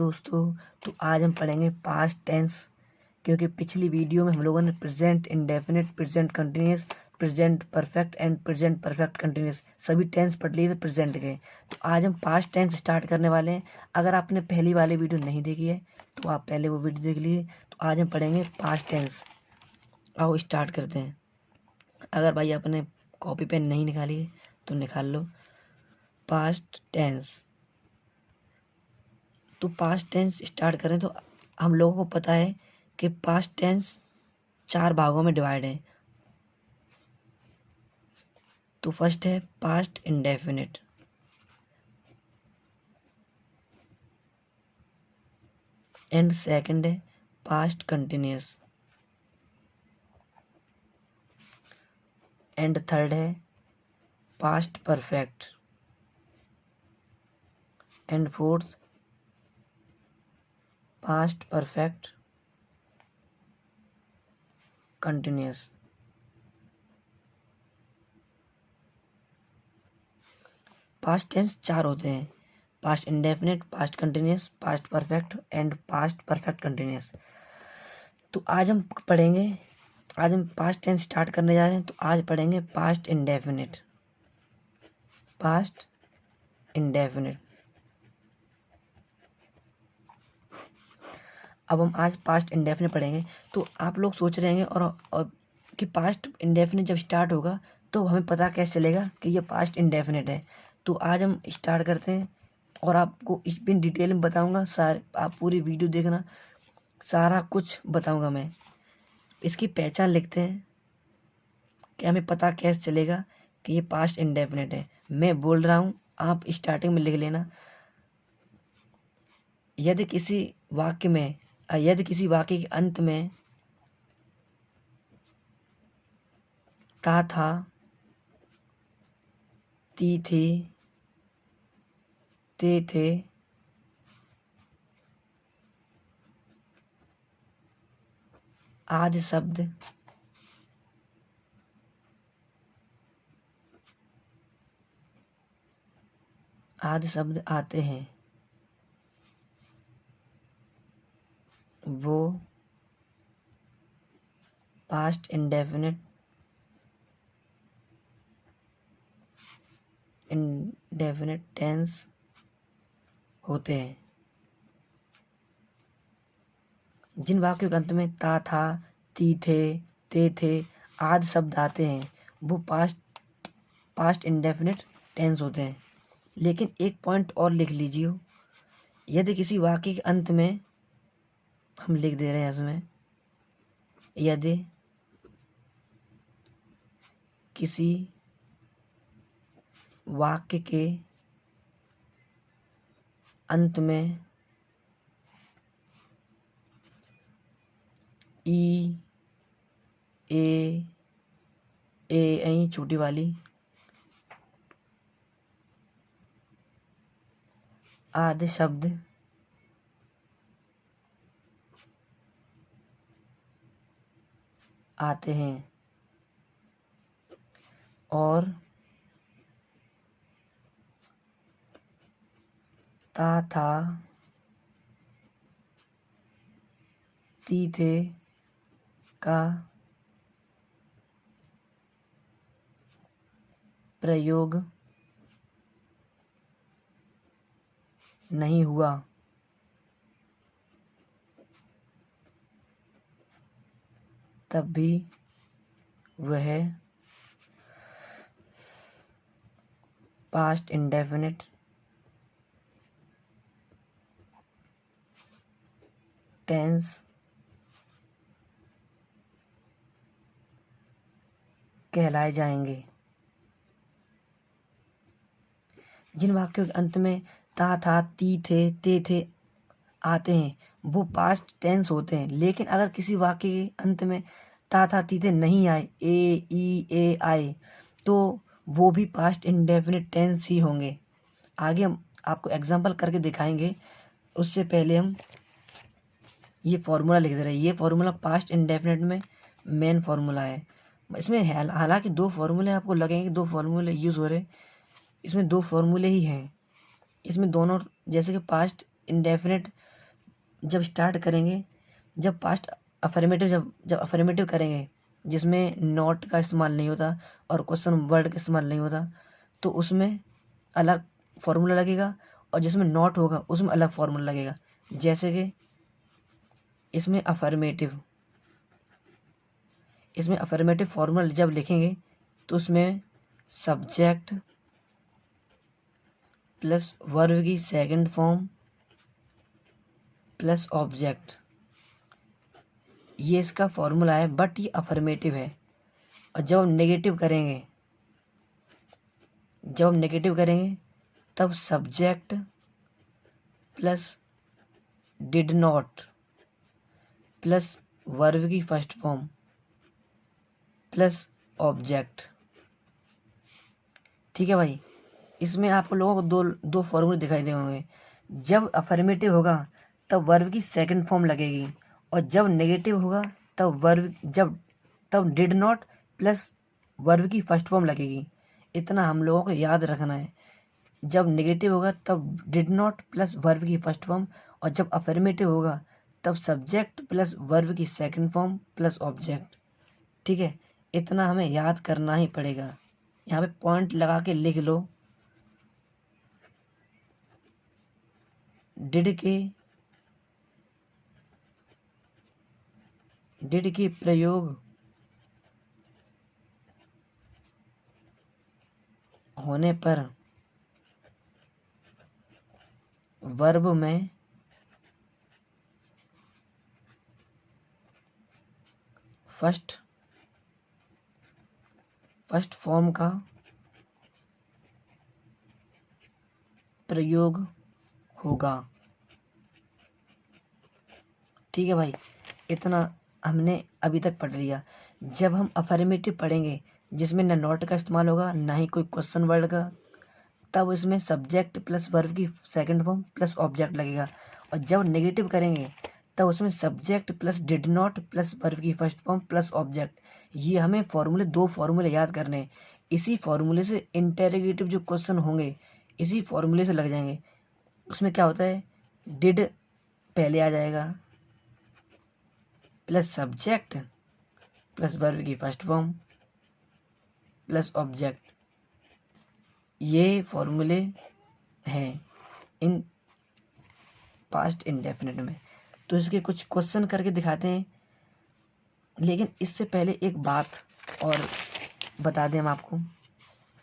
दोस्तों, तो आज हम पढ़ेंगे पास्ट टेंस। क्योंकि पिछली वीडियो में हम लोगों ने present indefinite, present continuous, present perfect and present perfect continuous सभी टेंस पढ़ लिए थे प्रेजेंट के। तो आज हम पास्ट टेंस स्टार्ट करने वाले हैं। अगर आपने पहली वाली वीडियो नहीं देखी है तो आप पहले वो वीडियो देख लीजिए। तो आज हम पढ़ेंगे पास्ट टेंस। आओ स्टार्ट करते हैं। अगर भाई आपने कॉपी पेन नहीं निकाली है तो निकाल लो। Past tense. तो पास्ट टेंस स्टार्ट करें तो हम लोगों को पता है कि पास्ट टेंस 4 भागों में डिवाइड है। तो फर्स्ट है पास्ट इंडेफिनिट, एंड सेकंड है पास्ट कंटिन्यूस, एंड थर्ड है past perfect, and fourth past perfect continuous. Past tense 4 होते हैं, past indefinite, past continuous, past perfect and past perfect continuous. तो आज हम पास्ट टेंस स्टार्ट करने जा रहे हैं। तो आज पढ़ेंगे पास्ट इंडेफिनिट। Past indefinite. अब हम आज पास्ट इंडेफिनिट पढ़ेंगे। तो आप लोग सोच रहे हैं और कि पास्ट इंडेफिनिट जब स्टार्ट होगा तो हमें पता कैसे चलेगा कि ये पास्ट इंडेफिनिट है। तो आज हम स्टार्ट करते हैं और आपको इस भी डिटेल में बताऊंगा। आप पूरी वीडियो देखना, सारा कुछ बताऊंगा मैं। इसकी पहचान लिखते हैं कि हमें पता कैसे चलेगा कि ये पास्ट इंडेफिनिट है। मैं बोल रहा हूँ, आप स्टार्टिंग में लिख लेना। यदि किसी वाक्य के अंत में ता था, ती थी, ते थे, आदि शब्द आते हैं, वो पास्ट इंडेफिनिट टेंस होते हैं। जिन वाक्यों के अंत में ता था, ती थे, ते थे आदि शब्द आते हैं वो पास्ट इंडेफिनिट टेंस होते हैं। लेकिन एक पॉइंट और लिख लीजिए, यदि किसी वाक्य के अंत में हम लिख दे रहे हैं इसमें, यदि किसी वाक्य के अंत में ई, ए छोटी वाली आदि शब्द आते हैं और ता था, ती थे का प्रयोग नहीं हुआ, तब भी वह पास्ट इंडेफिनिट टेंस कहलाए जाएंगे। जिन वाक्यों के अंत में ता था, ती थे, ते थे आते हैं वो पास्ट टेंस होते हैं। लेकिन अगर किसी वाक्य के अंत में ता था, ती थे नहीं आए, ए आए, तो वो भी पास्ट इंडेफिनिट टेंस ही होंगे। आगे हम आपको एग्जांपल करके दिखाएंगे। उससे पहले हम ये फॉर्मूला लिख दे रहे हैं। ये फॉर्मूला पास्ट इंडेफिनिट में मेन फॉर्मूला है। इसमें हालांकि 2 फॉर्मूले आपको लगेंगे, 2 फॉर्मूले यूज हो रहे। इसमें 2 फॉर्मूले ही हैं। इसमें दोनों, जैसे कि पास्ट इंडेफिनिट जब स्टार्ट करेंगे, जब पास्ट अफर्मेटिव जब अफर्मेटिव करेंगे जिसमें नॉट का इस्तेमाल नहीं होता और क्वेश्चन वर्ड का इस्तेमाल नहीं होता, तो उसमें अलग फॉर्मूला लगेगा, और जिसमें नॉट होगा उसमें अलग फॉर्मूला लगेगा। जैसे कि इसमें अफर्मेटिव फॉर्मूला जब लिखेंगे तो उसमें सब्जेक्ट प्लस वर्ब की सेकंड फॉर्म प्लस ऑब्जेक्ट, ये इसका फॉर्मूला है, बट ये अफर्मेटिव है। और जब हम नेगेटिव करेंगे तब subject plus did not plus verb की फर्स्ट फॉर्म प्लस ऑब्जेक्ट। ठीक है भाई, इसमें आप लोगों को दो फॉर्मूले दिखाई दे होंगे। जब अफर्मेटिव होगा तब वर्ब की सेकंड फॉर्म लगेगी, और जब नेगेटिव होगा तब डिड नॉट प्लस वर्ब की फर्स्ट फॉर्म लगेगी। इतना हम लोगों को याद रखना है। जब नेगेटिव होगा तब डिड नॉट प्लस वर्ब की फर्स्ट फॉर्म, और जब अफर्मेटिव होगा तब सब्जेक्ट प्लस वर्ब की सेकंड फॉर्म प्लस ऑब्जेक्ट। ठीक है, इतना हमें याद करना ही पड़ेगा। यहाँ पे पॉइंट लगा के लिख लो। डिड के प्रयोग होने पर वर्ब में फर्स्ट फॉर्म का प्रयोग होगा। ठीक है भाई, इतना हमने अभी तक पढ़ लिया। जब हम अफर्मेटिव पढ़ेंगे जिसमें ना नॉट का इस्तेमाल होगा ना ही कोई क्वेश्चन वर्ड का, तब इसमें सब्जेक्ट प्लस वर्ब की सेकंड फॉर्म प्लस ऑब्जेक्ट लगेगा। और जब नेगेटिव करेंगे तब उसमें subject plus did not plus verb की फर्स्ट फॉर्म प्लस ऑब्जेक्ट। ये हमें दो फॉर्मूले याद करने हैं। इसी फॉर्मूले से इंटेरोगेटिव जो क्वेश्चन होंगे इसी फॉर्मूले से लग जाएंगे। उसमें क्या होता है, डिड पहले आ जाएगा प्लस सब्जेक्ट प्लस वर्ब की फर्स्ट फॉर्म प्लस ऑब्जेक्ट। ये फॉर्मूले हैं इन पास्ट इंडेफिनिट में। तो इसके कुछ क्वेश्चन करके दिखाते हैं, लेकिन इससे पहले एक बात और बता दें हम आपको।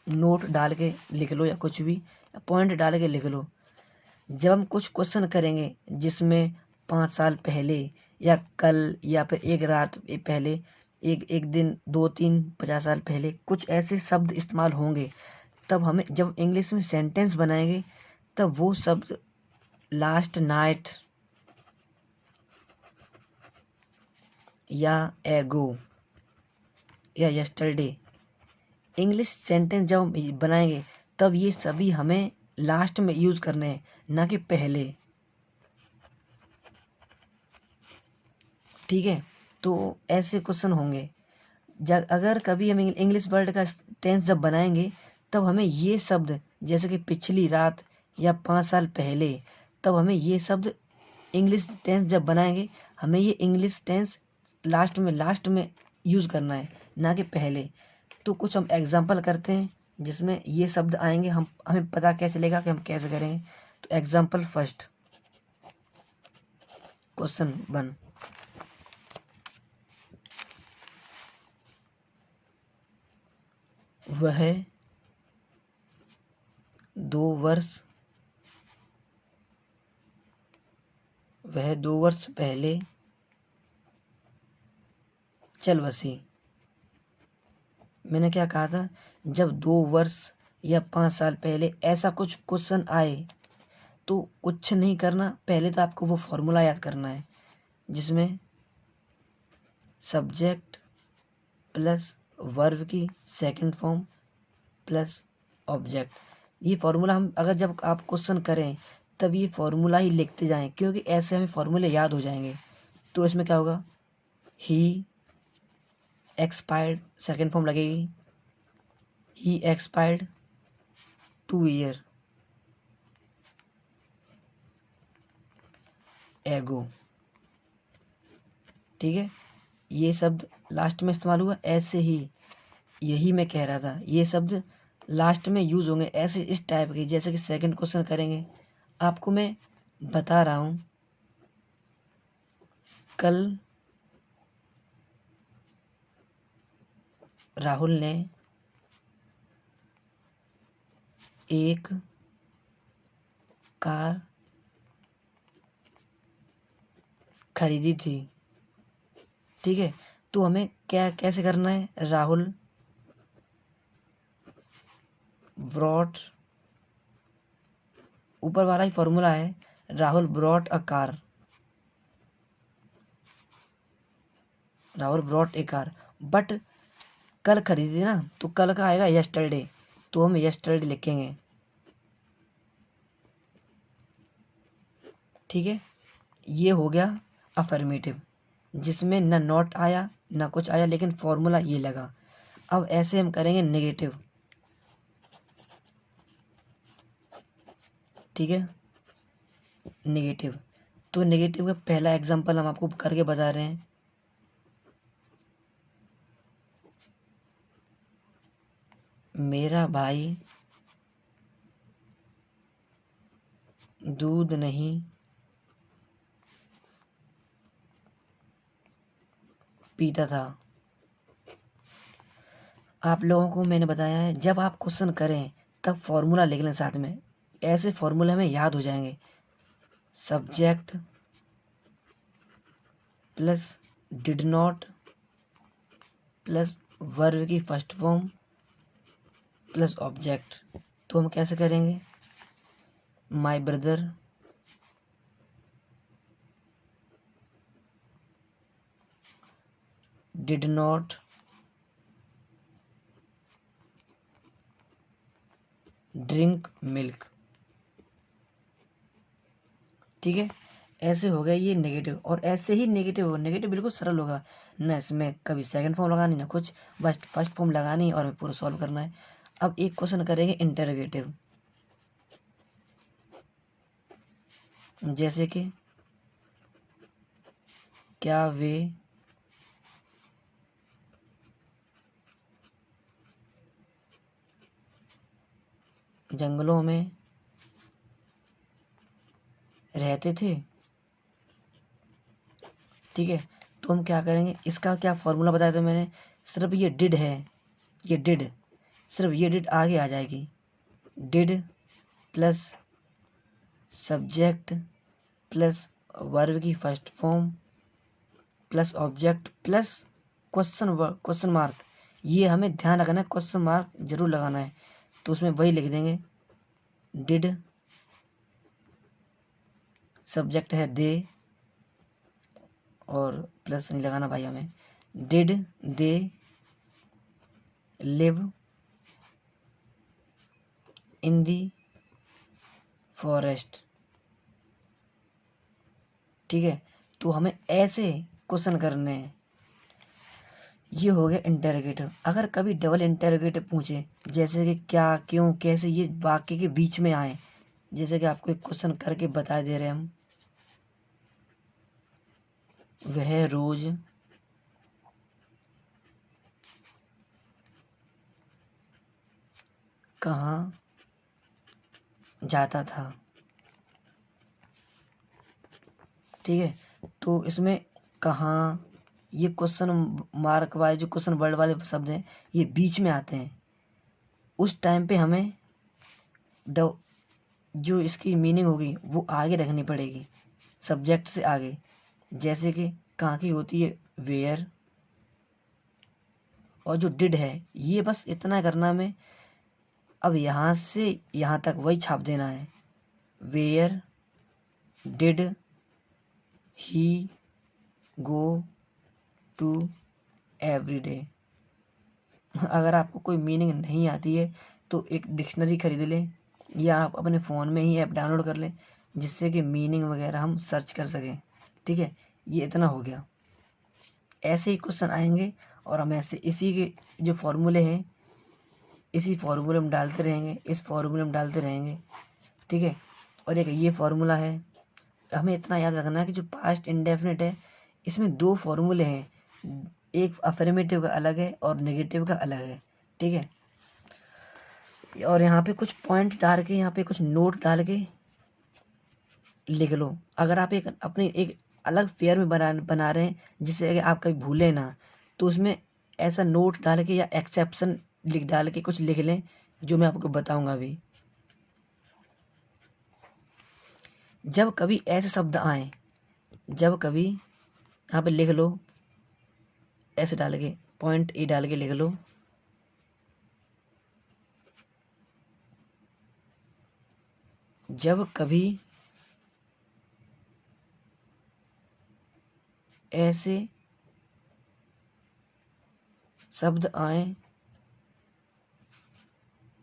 नोट डाल के लिख लो या कुछ भी पॉइंट डाल के लिख लो। जब हम कुछ क्वेश्चन करेंगे जिसमें 5 साल पहले या कल या फिर एक रात पहले, एक दिन, 2-3, 50 साल पहले कुछ ऐसे शब्द इस्तेमाल होंगे, तब हमें जब इंग्लिश में सेंटेंस बनाएंगे तब वो शब्द लास्ट नाइट या एगो या यस्टरडे, इंग्लिश सेंटेंस जब हम बनाएंगे तब ये सभी हमें लास्ट में यूज करने हैं, ना कि पहले। ठीक है, तो ऐसे क्वेश्चन होंगे। अगर कभी हम इंग्लिश वर्ड का टेंस जब बनाएंगे तब हमें ये शब्द, जैसे कि पिछली रात या 5 साल पहले, तब हमें ये शब्द इंग्लिश टेंस जब बनाएंगे हमें ये इंग्लिश टेंस लास्ट में यूज करना है, ना कि पहले। तो कुछ हम एग्जाम्पल करते हैं जिसमें ये शब्द आएंगे, हमें पता कैसे चलेगा कि हम कैसे करेंगे। तो एग्जाम्पल फर्स्ट, क्वेश्चन 1, वह 2 वर्ष पहले चल बसी। मैंने क्या कहा था, जब 2 वर्ष या 5 साल पहले ऐसा कुछ क्वेश्चन आए तो कुछ नहीं करना, पहले तो आपको वो फॉर्मूला याद करना है जिसमें सब्जेक्ट प्लस वर्ब की सेकंड फॉर्म प्लस ऑब्जेक्ट। ये फॉर्मूला हम अगर जब आप क्वेश्चन करें तब ये फॉर्मूला ही लिखते जाएं, क्योंकि ऐसे हमें फॉर्मूले याद हो जाएंगे। तो इसमें क्या होगा, ही एक्सपायर्ड सेकंड फॉर्म लगेगी, ही एक्सपायर्ड 2 ईयर, एगो। ठीक है, ये शब्द लास्ट में इस्तेमाल हुआ। ऐसे ही यही मैं कह रहा था, ये शब्द लास्ट में यूज होंगे ऐसे इस टाइप के। जैसे कि सेकंड क्वेश्चन करेंगे, आपको मैं बता रहा हूं, कल राहुल ने एक कार खरीदी थी। ठीक है, तो हमें क्या कैसे करना है, राहुल ब्रॉट, ऊपर वाला ही फॉर्मूला है, Rahul brought a car, Rahul brought a car. But कल खरीदी ना, तो कल का आएगा यस्टरडे, तो हम यस्टरडे लिखेंगे। ठीक है, ये हो गया अफर्मेटिव, जिसमें ना नॉट आया ना कुछ आया, लेकिन फॉर्मूला ये लगा। अब ऐसे हम करेंगे नेगेटिव। ठीक है, नेगेटिव। तो नेगेटिव का पहला एग्जांपल हम आपको करके बता रहे हैं। मेरा भाई दूध नहीं पीता था। आप लोगों को मैंने बताया है, जब आप क्वेश्चन करें तब फॉर्मूला लिख लें साथ में, ऐसे फॉर्मूले हमें याद हो जाएंगे। Subject plus did not plus verb की फर्स्ट फॉर्म प्लस ऑब्जेक्ट। तो हम कैसे करेंगे, my brother did not drink milk. ठीक है, ऐसे हो गया ये नेगेटिव। और ऐसे ही नेगेटिव नेगेटिव बिल्कुल सरल होगा ना, इसमें कभी सेकंड फॉर्म लगानी ना कुछ, बस फर्स्ट फॉर्म लगानी और पूरा सॉल्व करना है। अब एक क्वेश्चन करेंगे इंटरोगेटिव, जैसे कि क्या वे जंगलों में रहते थे। ठीक है, तो हम क्या करेंगे, इसका क्या फॉर्मूला बताया था मैंने, सिर्फ ये डिड है, ये डिड, सिर्फ ये डिड आगे आ जाएगी। Did plus subject plus verb की first form plus object plus question mark. ये हमें ध्यान रखना है, क्वेश्चन मार्क जरूर लगाना है, तो उसमें वही लिख देंगे। डिड सब्जेक्ट है दे, और प्लस नहीं लगाना भाई हमें। Did they live in the forest. ठीक है, तो हमें ऐसे क्वेश्चन करने हैं। ये हो गया इंटेरोगेटिव। अगर कभी डबल इंटेरोगेटिव पूछे, जैसे कि क्या क्यों कैसे, ये वाक्य के बीच में आए, जैसे कि आपको एक क्वेश्चन करके बता दे रहे हैं हम, वह रोज कहाँ जाता था। ठीक है, तो इसमें कहाँ, ये क्वेश्चन मार्क वाले जो क्वेश्चन वर्ड वाले शब्द हैं, ये बीच में आते हैं। उस टाइम पे हमें जो इसकी मीनिंग होगी वो आगे रखनी पड़ेगी, सब्जेक्ट से आगे। जैसे कि कहाँ की होती है वेयर, और जो डिड है ये बस इतना करना हमें। अब यहाँ से यहाँ तक वही छाप देना है, where did he go to every day. अगर आपको कोई मीनिंग नहीं आती है तो एक डिक्शनरी खरीद लें, या आप अपने फ़ोन में ही ऐप डाउनलोड कर लें, जिससे कि मीनिंग वगैरह हम सर्च कर सकें। ठीक है, ये इतना हो गया। ऐसे ही क्वेश्चन आएंगे और हम ऐसे इसी के जो फॉर्मूले हैं, इसी फॉर्मूले में डालते रहेंगे, इस फॉर्मूले में डालते रहेंगे। ठीक है, और एक ये फॉर्मूला है, हमें इतना याद रखना है कि जो पास्ट इंडेफिनिट है इसमें दो फॉर्मूले हैं, एक अफर्मेटिव का अलग है और नेगेटिव का अलग है। ठीक है, और यहाँ पे कुछ पॉइंट डाल के, यहाँ पे कुछ नोट डाल के लिख लो। अगर आप एक अपने एक अलग पेयर में बना रहे हैं जिससे कि आप कभी भूले ना, तो उसमें ऐसा नोट डाल के या एक्सेप्शन डाल के कुछ लिख लें, जो मैं आपको बताऊंगा अभी। जब कभी ऐसे शब्द आए, जब कभी, यहाँ पे लिख लो, ऐसे डाल के पॉइंट ए डाल के लिख लो, जब कभी ऐसे शब्द आए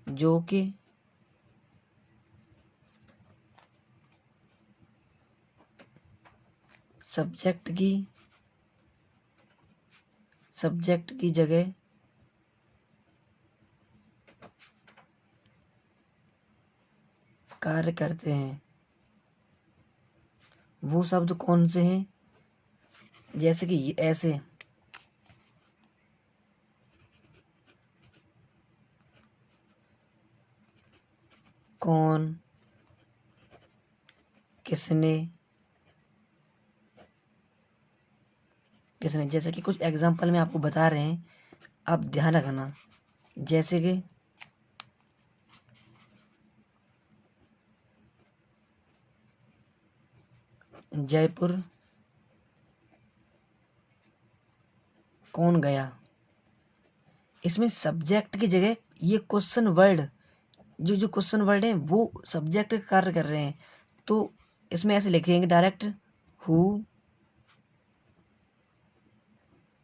जो कि सब्जेक्ट की जगह कार्य करते हैं, वो शब्द कौन से हैं? जैसे कि ऐसे, कौन, किसने, जैसे कि कुछ एग्जांपल में आपको बता रहे हैं, आप ध्यान रखना। जैसे कि जयपुर कौन गया, इसमें सब्जेक्ट की जगह ये क्वेश्चन वर्ड, जो क्वेश्चन वर्ड है वो सब्जेक्ट का कार्य कर रहे हैं, तो इसमें ऐसे लिखेंगे direct, who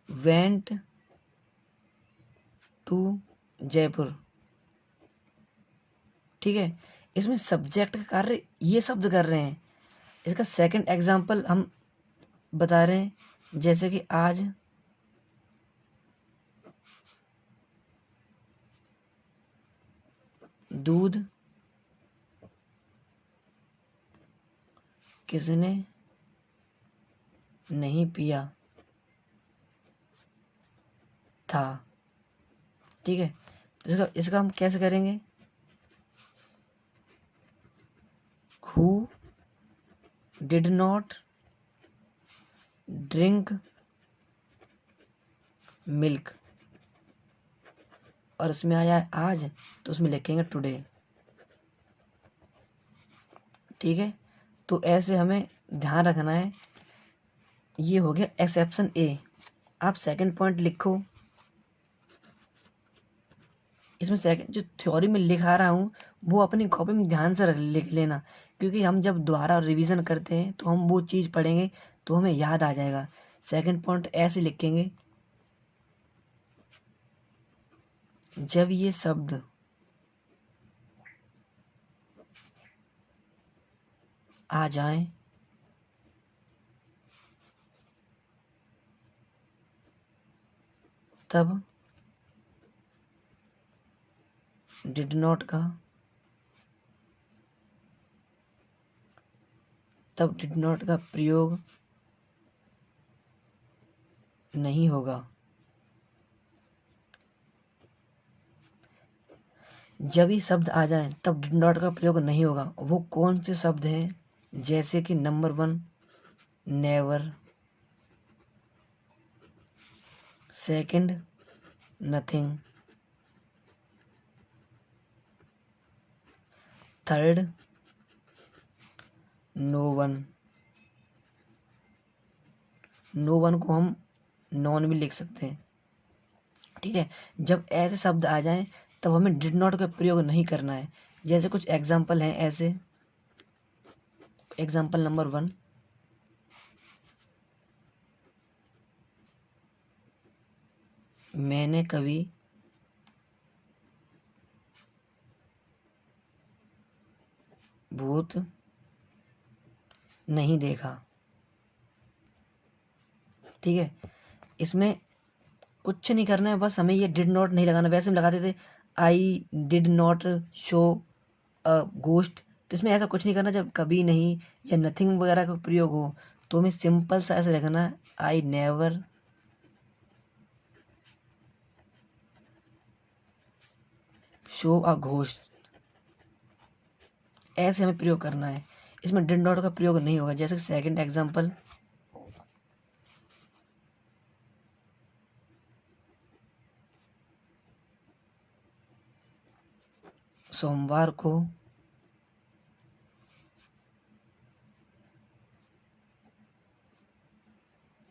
went to Jaipur. ठीक है, इसमें सब्जेक्ट का कार्य ये शब्द कर रहे हैं। इसका सेकंड एग्जांपल हम बता रहे हैं, जैसे कि आज दूध किसने नहीं पिया था। ठीक है, इसका हम कैसे करेंगे, who did not drink milk, और इसमें आया है आज, तो उसमें लिखेंगे टुडे। ठीक है, तो ऐसे हमें ध्यान रखना है। ये हो गया एक्सेप्शन ए। आप सेकंड पॉइंट लिखो, इसमें सेकंड जो थ्योरी में लिखा रहा हूँ वो अपनी कॉपी में ध्यान से लिख लेना, क्योंकि हम जब दोबारा रिवीजन करते हैं तो हम वो चीज़ पढ़ेंगे तो हमें याद आ जाएगा। सेकंड पॉइंट ऐसे लिखेंगे, जब ये शब्द आ जाएं तब डिड नॉट का प्रयोग नहीं होगा। जब ये शब्द आ जाए तब डिड नॉट का प्रयोग नहीं होगा। वो कौन से शब्द हैं? जैसे कि number 1 never, second nothing, third no one. No one को हम नॉन भी लिख सकते हैं। ठीक है, जब ऐसे शब्द आ जाएं तब हमें डिड नॉट का प्रयोग नहीं करना है। जैसे कुछ एग्जाम्पल हैं ऐसे, एग्जाम्पल नंबर 1, मैंने कभी भूत नहीं देखा। ठीक है, इसमें कुछ नहीं करना है, बस हमें ये डिड नॉट नहीं लगाना। वैसे हम लगाते थे I did not show a ghost, तो इसमें ऐसा कुछ नहीं करना, जब कभी नहीं या नथिंग वगैरह का प्रयोग हो तो हमें सिंपल सा ऐसे लिखना है, I never show a ghost, ऐसे हमें प्रयोग करना है। इसमें डिड नॉट का प्रयोग नहीं होगा। जैसे सेकंड एग्जांपल, सोमवार को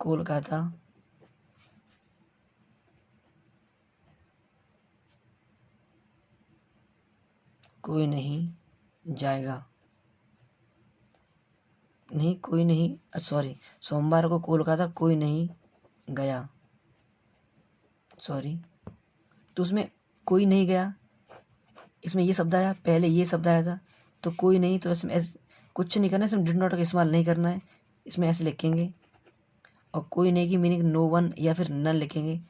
कोलकाता कोई नहीं जाएगा, नहीं कोई नहीं, सॉरी, सोमवार को कोलकाता कोई नहीं गया, सॉरी। तो उसमें कोई नहीं गया, इसमें ये शब्द आया, पहले ये शब्द आया था, तो कोई नहीं, तो इसमें कुछ नहीं करना है, इसमें डिड नॉट का इस्तेमाल नहीं करना है। इसमें ऐसे लिखेंगे, और कोई नहीं की मीनिंग नो वन या फिर नन लिखेंगे,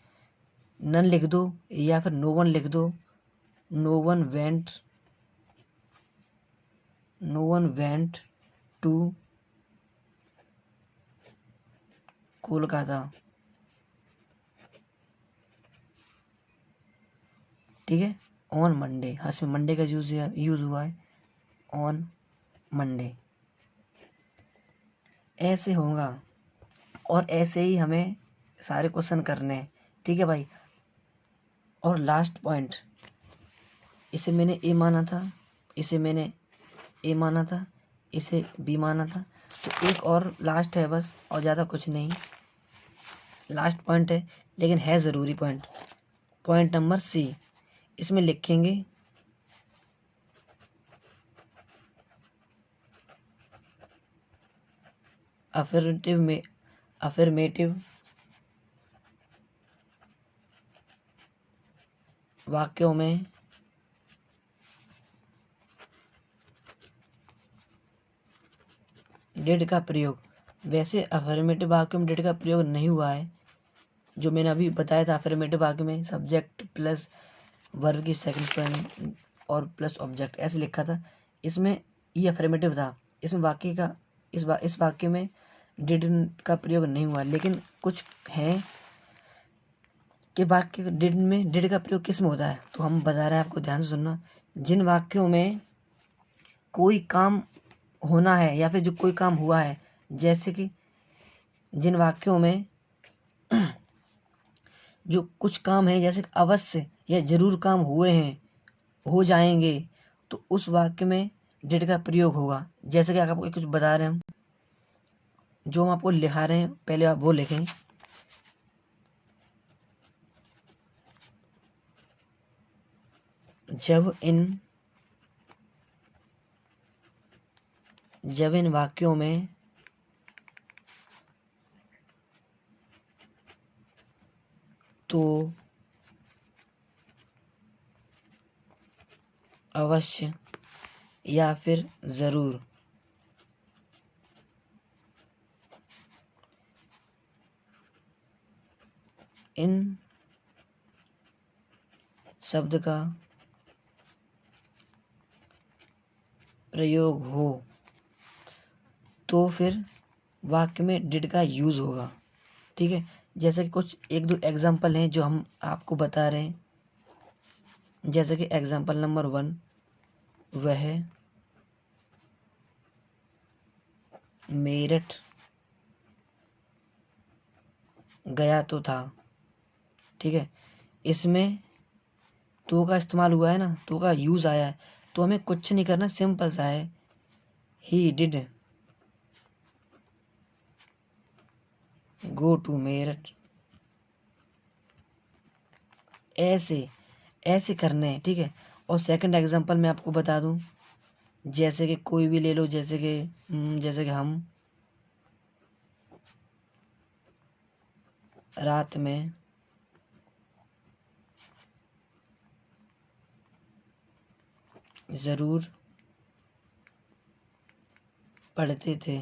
नन लिख दो या फिर नो वन लिख दो। No one went to Kolkata, ठीक है, ऑन मंडे, हाँ इसमें मंडे का यूज हुआ है, ऑन मंडे। ऐसे होगा, और ऐसे ही हमें सारे क्वेश्चन करने हैं, ठीक है भाई। और लास्ट पॉइंट, इसे मैंने ए माना था, इसे मैंने ए माना था, इसे बी माना था, तो एक और लास्ट है बस, और ज़्यादा कुछ नहीं, लास्ट पॉइंट है लेकिन है ज़रूरी पॉइंट, पॉइंट नंबर सी। इसमें लिखेंगे अफर्मेटिव वाक्यों में डिड का प्रयोग, वैसे अफर्मेटिव वाक्यों में डिड का प्रयोग नहीं हुआ है, जो मैंने अभी बताया था। अफर्मेटिव वाक्य में सब्जेक्ट प्लस वर्ब की सेकंड पॉइंट और प्लस ऑब्जेक्ट ऐसे लिखा था, इसमें ये अफर्मेटिव था। इसमें वाक्य का इस वाक्य में डिड का प्रयोग नहीं हुआ, लेकिन कुछ हैं कि वाक्य डिड में डिड का प्रयोग किस में होता है, तो हम बता रहे हैं, आपको ध्यान से सुनना। जिन वाक्यों में कोई काम होना है या फिर जो कोई काम हुआ है, जैसे कि जिन वाक्यों में जो कुछ काम है, जैसे अवश्य या जरूर काम हुए हैं, हो जाएंगे, तो उस वाक्य में डिड का प्रयोग होगा। जैसे कि आपको कुछ बता रहे हैं हम, जो हम आपको लिखा रहे हैं, पहले आप वो लिखें, जब इन वाक्यों में तो अवश्य या फिर जरूर इन शब्द का प्रयोग हो, तो फिर वाक्य में डिड का यूज होगा, ठीक है। जैसे कि कुछ एक दो एग्जाम्पल हैं जो हम आपको बता रहे हैं, जैसे कि एग्जाम्पल नंबर 1, वह मेरठ गया तो था, ठीक है। इसमें तो का इस्तेमाल हुआ है ना, तो का यूज आया है, तो हमें कुछ नहीं करना, सिंपल सा है, he did go to Meerut, ऐसे ऐसे करने हैं, ठीक है। और सेकंड एग्जांपल मैं आपको बता दूं, जैसे कि कोई भी ले लो, जैसे कि हम रात में जरूर पढ़ते थे।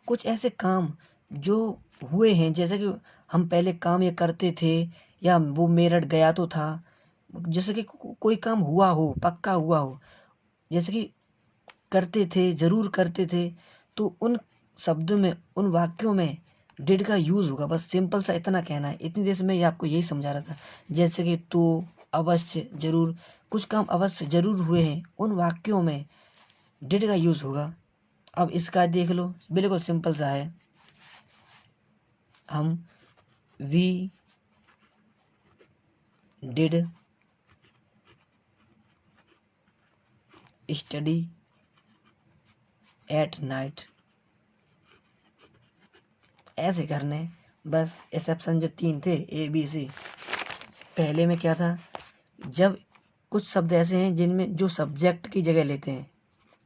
कुछ ऐसे काम जो हुए हैं, जैसे कि हम पहले काम ये करते थे, या वो मेरठ गया तो था, जैसे कि कोई काम हुआ हो, पक्का हुआ हो, जैसे कि करते थे, जरूर करते थे, तो उन शब्दों में, उन वाक्यों में डिड का यूज होगा। बस सिंपल सा इतना कहना है। इतनी देर से मैं ये आपको यही समझा रहा था। जैसे कि तो, अवश्य, जरूर, कुछ काम अवश्य जरूर हुए हैं, उन वाक्यों में डिड का यूज होगा। अब इसका देख लो, बिल्कुल सिंपल सा है। हम we did study at night, ऐसे करने। बस एक्सेप्शन जो 3 थे, ए बी सी। पहले में क्या था, जब कुछ शब्द ऐसे हैं जिनमें जो सब्जेक्ट की जगह लेते हैं,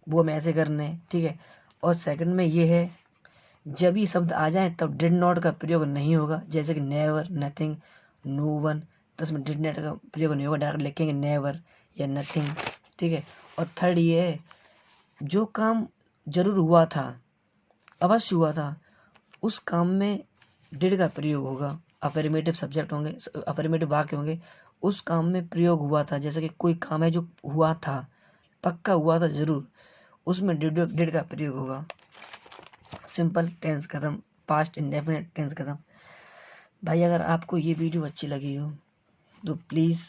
वो हमें ऐसे करने हैं, ठीक है। और सेकंड में ये है, जब ये शब्द आ जाए तब डिड नॉट का प्रयोग नहीं होगा। जैसे कि नेवर, नथिंग, नो वन, तो उसमें डिड नॉट का प्रयोग नहीं होगा, डायरेक्ट लिखेंगे नेवर या नथिंग, ठीक है। और थर्ड ये है, जो काम जरूर हुआ था, अवश्य हुआ था, उस काम में डिड का प्रयोग होगा। अफर्मेटिव सब्जेक्ट होंगे, अफर्मेटिव वाक्य होंगे, उस काम में प्रयोग हुआ था। जैसे कि कोई काम है जो हुआ था, पक्का हुआ था जरूर, उसमें डिड का प्रयोग होगा। सिंपल टेंस खत्म, पास्ट इंडेफिनिट टेंस खत्म। भाई अगर आपको ये वीडियो अच्छी लगी हो तो प्लीज़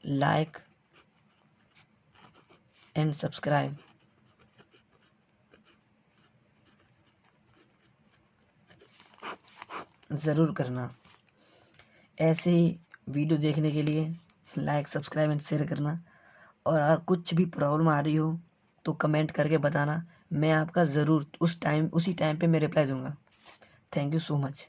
लाइक एंड सब्सक्राइब ज़रूर करना। ऐसे ही वीडियो देखने के लिए लाइक, सब्सक्राइब एंड शेयर करना। और अगर कुछ भी प्रॉब्लम आ रही हो तो कमेंट करके बताना, मैं आपका ज़रूर उसी टाइम पे मैं रिप्लाई दूंगा। Thank you so much.